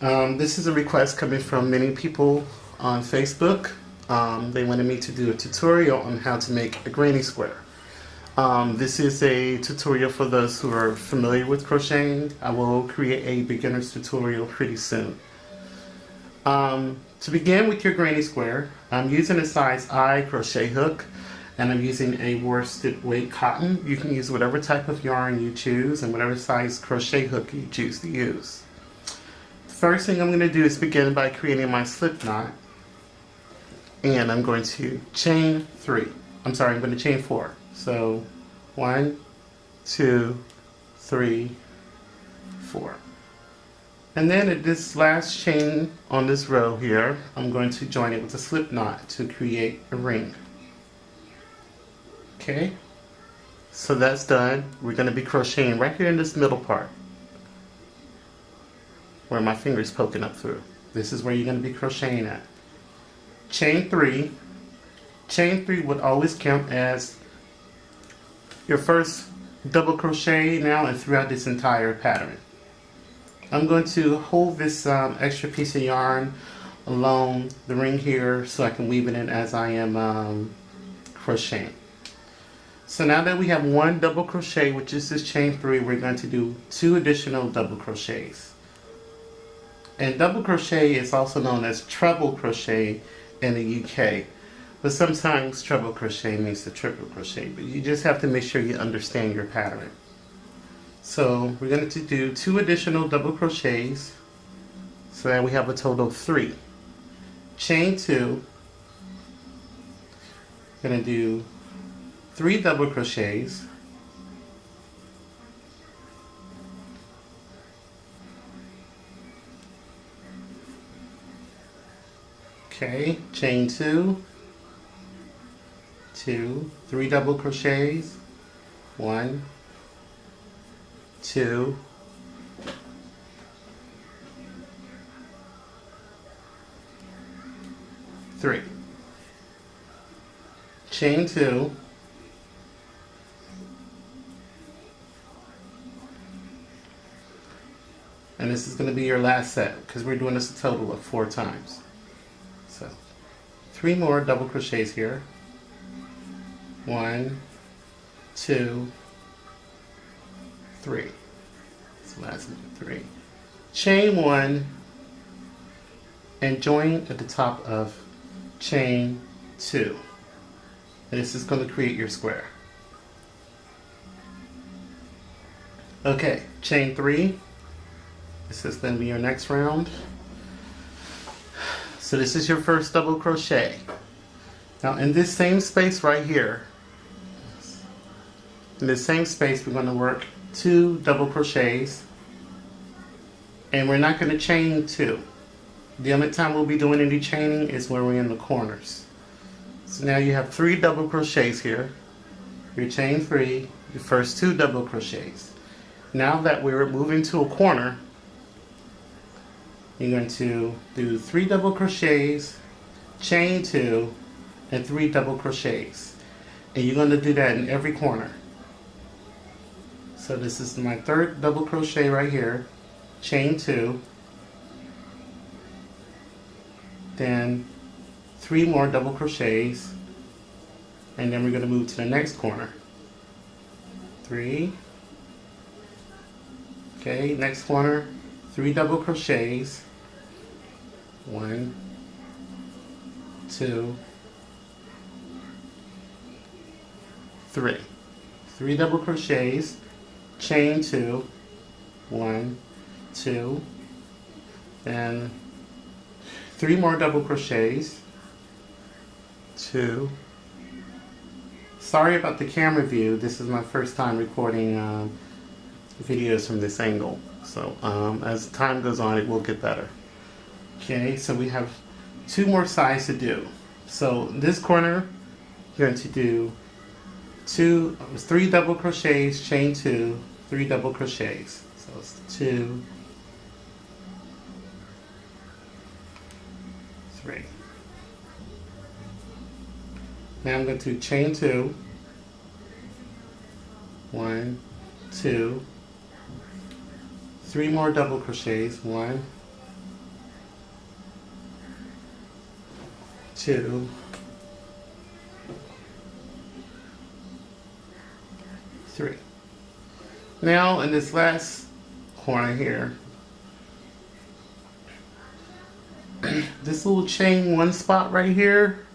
This is a request coming from many people on Facebook. They wanted me to do a tutorial on how to make a granny square. This is a tutorial for those who are familiar with crocheting. I will create a beginner's tutorial pretty soon. To begin with your granny square, I'm using a size I crochet hook, and I'm using a worsted weight cotton. You can use whatever type of yarn you choose and whatever size crochet hook you choose to use. First thing I'm going to do is begin by creating my slip knot, and I'm going to chain 3. I'm going to chain 4. So 1, 2, 3, 4. And then at this last chain on this row here, I'm going to join it with a slip knot to create a ring. Okay, so that's done. We're going to be crocheting right here in this middle part where my finger's poking up through. This is where you're going to be crocheting at. Chain 3. Chain 3 would always count as your first double crochet now and throughout this entire pattern. I'm going to hold this extra piece of yarn along the ring here so I can weave it in as I am crocheting. So now that we have one double crochet, which is this chain 3, we're going to do 2 additional double crochets. And double crochet is also known as treble crochet in the UK. But sometimes treble crochet means the triple crochet, but you just have to make sure you understand your pattern. So we're going to do 2 additional double crochets so that we have a total of 3. Chain 2. We're going to do 3 double crochets. Okay, chain 2, 2, 3 double crochets, 1, 2, 3. Chain 2, and this is going to be your last set because we're doing this a total of 4 times. So 3 more double crochets here. 1, 2, 3. So last one, 3. Chain 1 and join at the top of chain 2. And this is going to create your square. Okay, chain 3. This is going to be your next round. So this is your first double crochet. Now in this same space right here, in this same space we're going to work 2 double crochets, and we're not going to chain 2. The only time we'll be doing any chaining is when we're in the corners. So now you have 3 double crochets here. Your chain 3, your first 2 double crochets. Now that we're moving to a corner, you're going to do 3 double crochets, chain 2, and 3 double crochets. And you're going to do that in every corner. So this is my 3rd double crochet right here, chain 2, then 3 more double crochets, and then we're going to move to the next corner. 3, okay, next corner, 3 double crochets, 1, 2, 3. 3 double crochets, chain 2, 1, 2, then 3 more double crochets, 2. Sorry about the camera view. This is my first time recording videos from this angle. So as time goes on, it will get better. Okay, so we have 2 more sides to do. So this corner, you're going to do 3 double crochets, chain 2, 3 double crochets. So it's 2, 3. Now I'm going to chain 2, 1, 2, 3 more double crochets, 1, 2, 3. Now in this last corner here, this little chain 1 spot right here,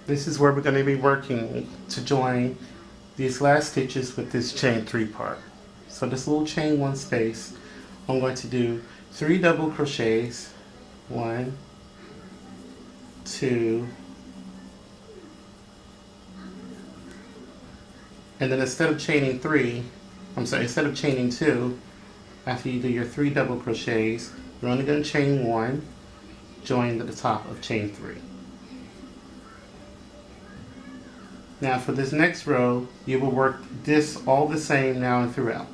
this is where we're going to be working to join these last stitches with this chain 3 part. So this little chain 1 space, I'm going to do 3 double crochets, 1, 2, and then instead of chaining 3, instead of chaining 2, after you do your 3 double crochets, you're only going to chain 1, join to the top of chain 3. Now for this next row, you will work this all the same now and throughout.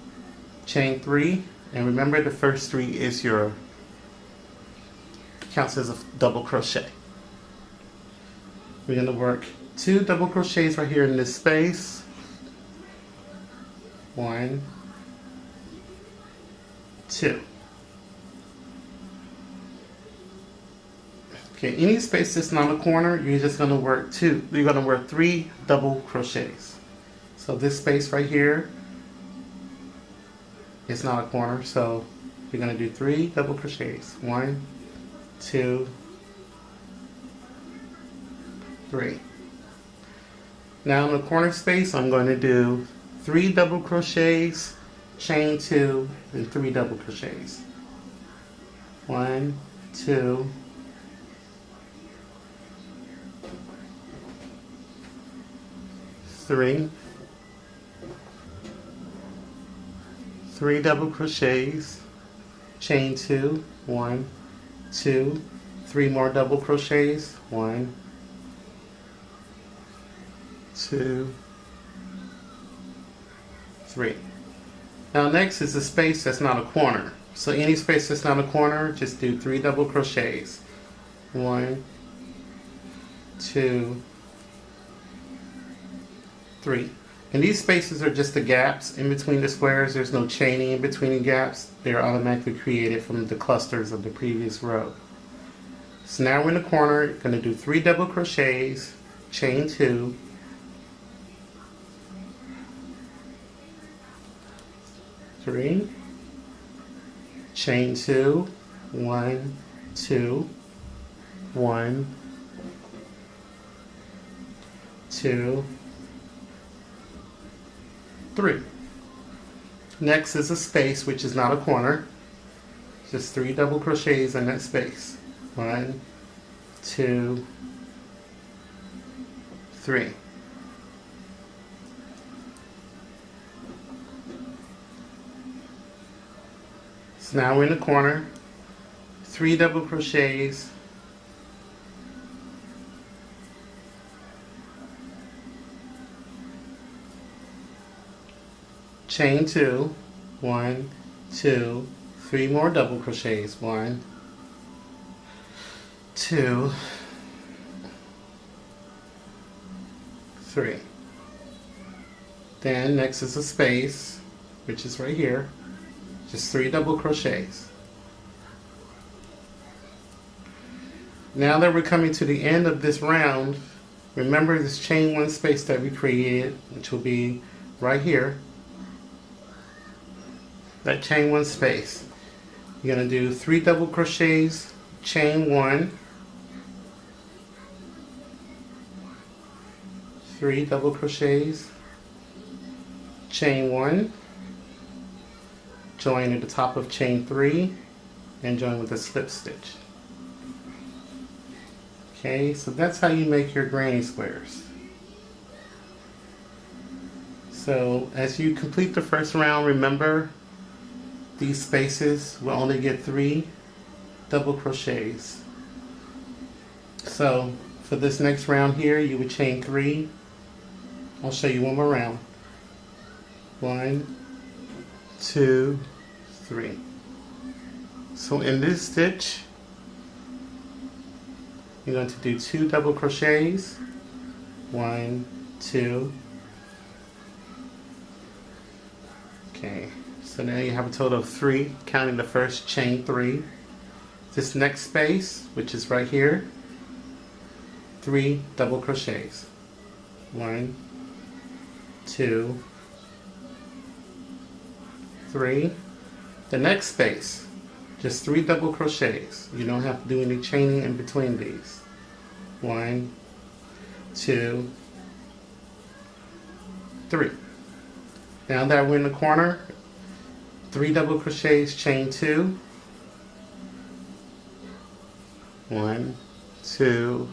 Chain 3, and remember the first 3 is counts as a double crochet. We're going to work 2 double crochets right here in this space. 1, 2. Okay, any space that's not a corner, you're just going to work 2. You're going to work 3 double crochets. So this space right here is not a corner, so you're going to do 3 double crochets. 1, 2, 3. Now in the corner space, I'm going to do 3 double crochets, chain 2, and 3 double crochets. 1, 2, 3, 3 double crochets, chain 2, 1, 2, 3 more double crochets, 1, 2, 3. Now next is a space that's not a corner. So any space that's not a corner, just do 3 double crochets. 1, 2, 3. And these spaces are just the gaps in between the squares. There's no chaining in between the gaps. They're automatically created from the clusters of the previous row. So now we're in the corner, going to do 3 double crochets, chain 2, 3, chain 2, 1, 2, 1, 2, 3. Next is a space which is not a corner. Just 3 double crochets in that space. 1, 2, 3. So now we're in the corner. 3 double crochets. Chain 2, 1, 2, 3 more double crochets, 1, 2, 3. Then next is a space, which is right here, just 3 double crochets. Now that we're coming to the end of this round, remember this chain 1 space that we created, which will be right here. That chain 1 space. You're going to do 3 double crochets, chain 1, 3 double crochets, chain 1, join at the top of chain 3, and join with a slip stitch. Okay, so that's how you make your granny squares. So as you complete the first round, remember these spaces will only get 3 double crochets. So for this next round here, you would chain 3. I'll show you one more round. 1, 2, 3. So in this stitch, you're going to do 2 double crochets. 1, 2. Okay. So now you have a total of 3, counting the first chain 3. This next space, which is right here, 3 double crochets. 1, 2, 3. The next space, just 3 double crochets. You don't have to do any chaining in between these. 1, 2, 3. Now that we're in the corner, 3 double crochets, chain 2. 1, 2,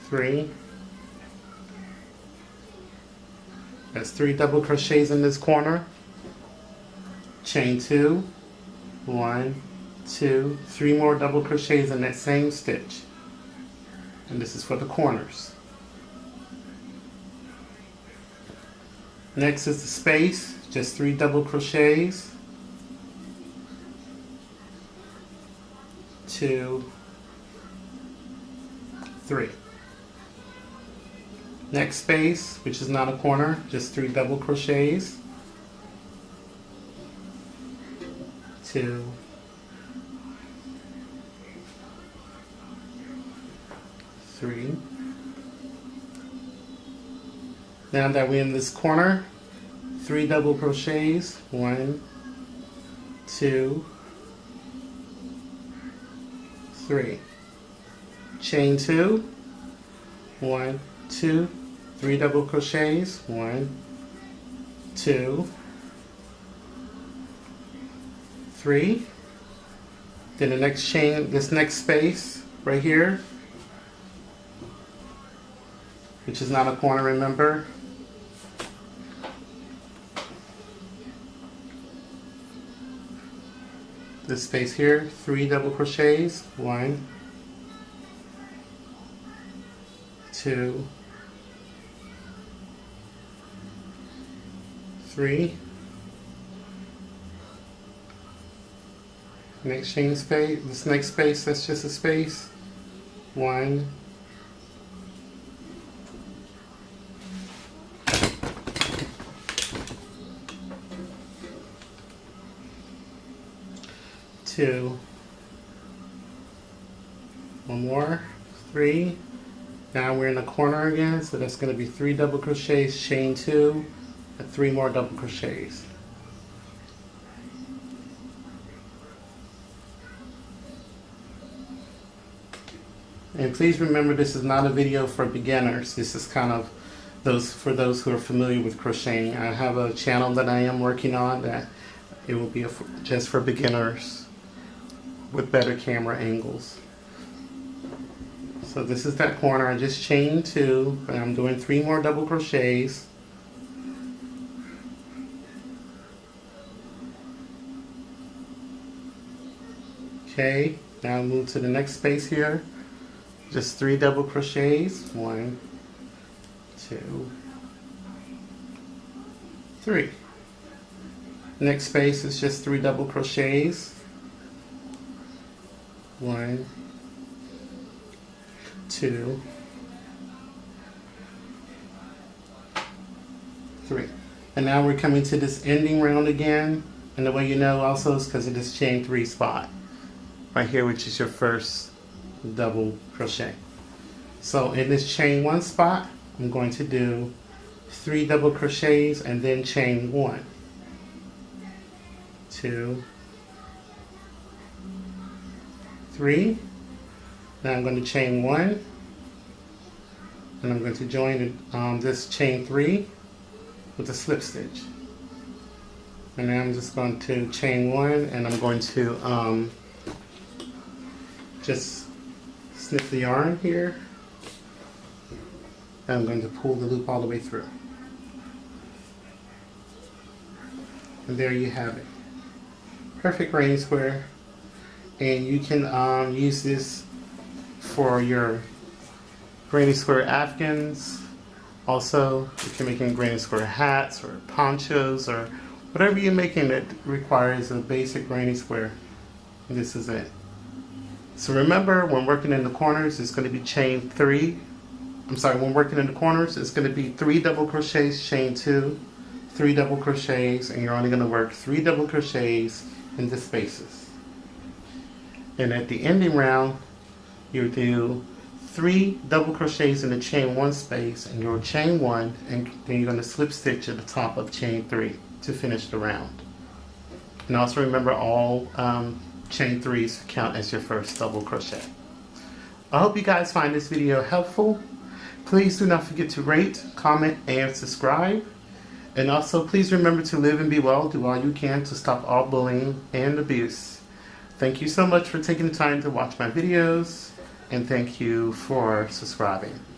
3. That's 3 double crochets in this corner. Chain 2. 1, 2, 3 more double crochets in that same stitch. And this is for the corners. Next is the space, just 3 double crochets. 2, 3. Next space, which is not a corner, just 3 double crochets. 2, 3. Now that we're in this corner, 3 double crochets. 1, 2, 3. Chain 2. 1, 2, 3 double crochets. 1, 2, 3. Then the next chain, this next space right here, which is not a corner, remember. This space here, 3 double crochets. 1, 2, 3. Next chain space, this next space, that's just a space. 1, 2. One more. 3. Now we're in the corner again, so that's going to be 3 double crochets, chain 2, and 3 more double crochets. And please remember, this is not a video for beginners. This is kind of for those who are familiar with crocheting. I have a channel that I am working on that it will be just for beginners with better camera angles. So this is that corner. I just chained 2, and I'm doing 3 more double crochets. Okay, now move to the next space here. Just 3 double crochets. 1, 2, 3. Next space is just 3 double crochets. 1, 2, 3. And now we're coming to this ending round again. And the way you know also is because of this chain 3 spot right here, which is your first double crochet. So in this chain 1 spot, I'm going to do 3 double crochets and then chain 1, 2, 3. Now I'm going to chain 1, and I'm going to join this chain 3 with a slip stitch. And now I'm just going to chain 1, and I'm going to just snip the yarn here, and I'm going to pull the loop all the way through. And there you have it. Perfect granny square. And you can use this for your granny square afghans. Also, you can make granny square hats or ponchos or whatever you're making that requires a basic granny square. And this is it. So remember, when working in the corners, it's going to be chain 3. When working in the corners, it's going to be 3 double crochets, chain 2, 3 double crochets, and you're only going to work 3 double crochets in the spaces. And at the ending round, you do 3 double crochets in the chain 1 space, and you'll chain 1, and then you're going to slip stitch at the top of chain 3 to finish the round. And also remember, all chain 3s count as your first double crochet. I hope you guys find this video helpful. Please do not forget to rate, comment, and subscribe. And also, please remember to live and be well. Do all you can to stop all bullying and abuse. Thank you so much for taking the time to watch my videos, and thank you for subscribing.